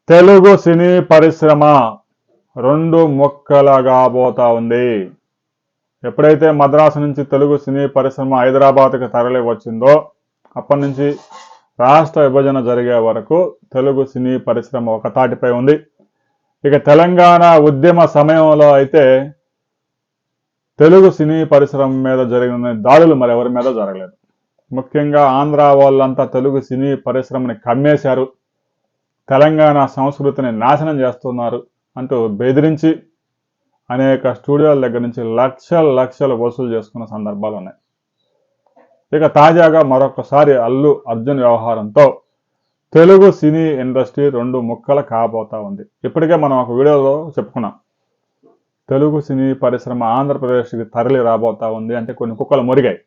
తెలుగు సినీ పరిశ్రమ రెండు ముక్కలుగా పోతా ఉంది. ఎప్పుడైతే మద్రాసు నుంచి తెలుగు సినీ పరిశ్రమ హైదరాబాద్కి తరలి వచ్చిందో అప్పటి నుంచి రాష్ట్ర విభజన జరిగే వరకు తెలుగు సినీ పరిశ్రమ ఒక తాటిపై ఉంది. ఇక తెలంగాణ ఉద్యమ సమయంలో అయితే తెలుగు సినీ పరిశ్రమ మీద జరిగిన దాడులు మరి ఎవరి మీద జరగలేదు. ముఖ్యంగా ఆంధ్ర వాళ్ళంతా తెలుగు సినీ పరిశ్రమని కమ్మేశారు, తెలంగాణ సంస్కృతిని నాశనం చేస్తున్నారు అంటూ బెదిరించి అనేక స్టూడియోల దగ్గర నుంచి లక్షలు వసూలు చేసుకున్న సందర్భాలు ఉన్నాయి. ఇక తాజాగా మరొకసారి అల్లు అర్జున్ వ్యవహారంతో తెలుగు సినీ ఇండస్ట్రీ రెండు ముక్కలు కాబోతా ఉంది. ఇప్పటికే మనం ఒక వీడియోలో చెప్పుకున్నాం, తెలుగు సినీ పరిశ్రమ ఆంధ్రప్రదేశ్కి తరలి రాబోతా ఉంది అంటే కొన్ని కుక్కలు మురిగాయి.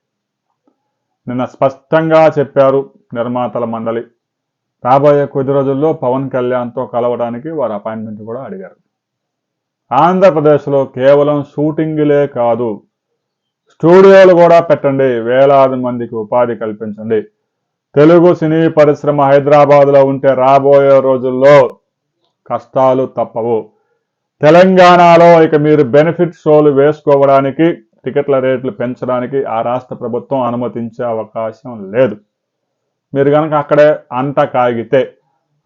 నిన్న స్పష్టంగా చెప్పారు నిర్మాతల మండలి, రాబోయే కొద్ది రోజుల్లో పవన్ కళ్యాణ్తో కలవడానికి వారు అపాయింట్మెంట్ కూడా అడిగారు. ఆంధ్రప్రదేశ్లో కేవలం షూటింగ్లే కాదు, స్టూడియోలు కూడా పెట్టండి, వేలాది మందికి ఉపాధి కల్పించండి. తెలుగు సినీ పరిశ్రమ హైదరాబాద్లో ఉంటే రాబోయే రోజుల్లో కష్టాలు తప్పవు. తెలంగాణలో ఇక మీరు బెనిఫిట్ షోలు వేసుకోవడానికి, టికెట్ల రేట్లు పెంచడానికి ఆ రాష్ట్ర ప్రభుత్వం అనుమతించే అవకాశం లేదు. మీరు కనుక అక్కడే అంట కాగితే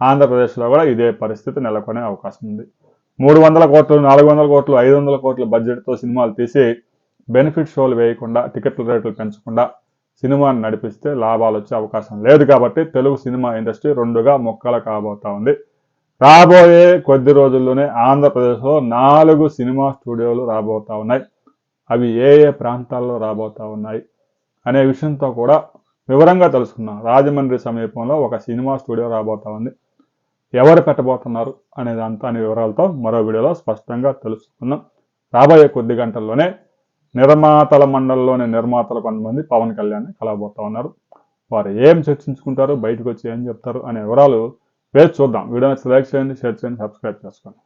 ఆంధ్రప్రదేశ్లో కూడా ఇదే పరిస్థితి నెలకొనే అవకాశం ఉంది. 300 కోట్లు, 400 కోట్లు, 500 కోట్ల బడ్జెట్తో సినిమాలు తీసి బెనిఫిట్ షోలు వేయకుండా, టికెట్ల రేట్లు పెంచకుండా సినిమాని నడిపిస్తే లాభాలు వచ్చే అవకాశం లేదు. కాబట్టి తెలుగు సినిమా ఇండస్ట్రీ రెండుగా ముక్కలు కాబోతా ఉంది. రాబోయే కొద్ది రోజుల్లోనే ఆంధ్రప్రదేశ్లో 4 సినిమా స్టూడియోలు రాబోతా ఉన్నాయి. అవి ఏ ప్రాంతాల్లో రాబోతా ఉన్నాయి అనే విషయంతో కూడా వివరంగా తెలుసుకున్నాం. రాజమండ్రి సమీపంలో ఒక సినిమా స్టూడియో రాబోతా ఉంది. ఎవరు పెట్టబోతున్నారు అనేదంతా అనే వివరాలతో మరో వీడియోలో స్పష్టంగా తెలుసుకుందాం. రాబోయే కొద్ది గంటల్లోనే నిర్మాతల మండలిలోని నిర్మాతలు కొంతమంది పవన్ కళ్యాణ్ కలవబోతా ఉన్నారు. వారు ఏం చర్చించుకుంటారు, బయటకు వచ్చి ఏం చెప్తారు అనే వివరాలు వేచి చూద్దాం. వీడియోని లైక్ చేయండి, షేర్ చేయండి, సబ్స్క్రైబ్ చేసుకోండి.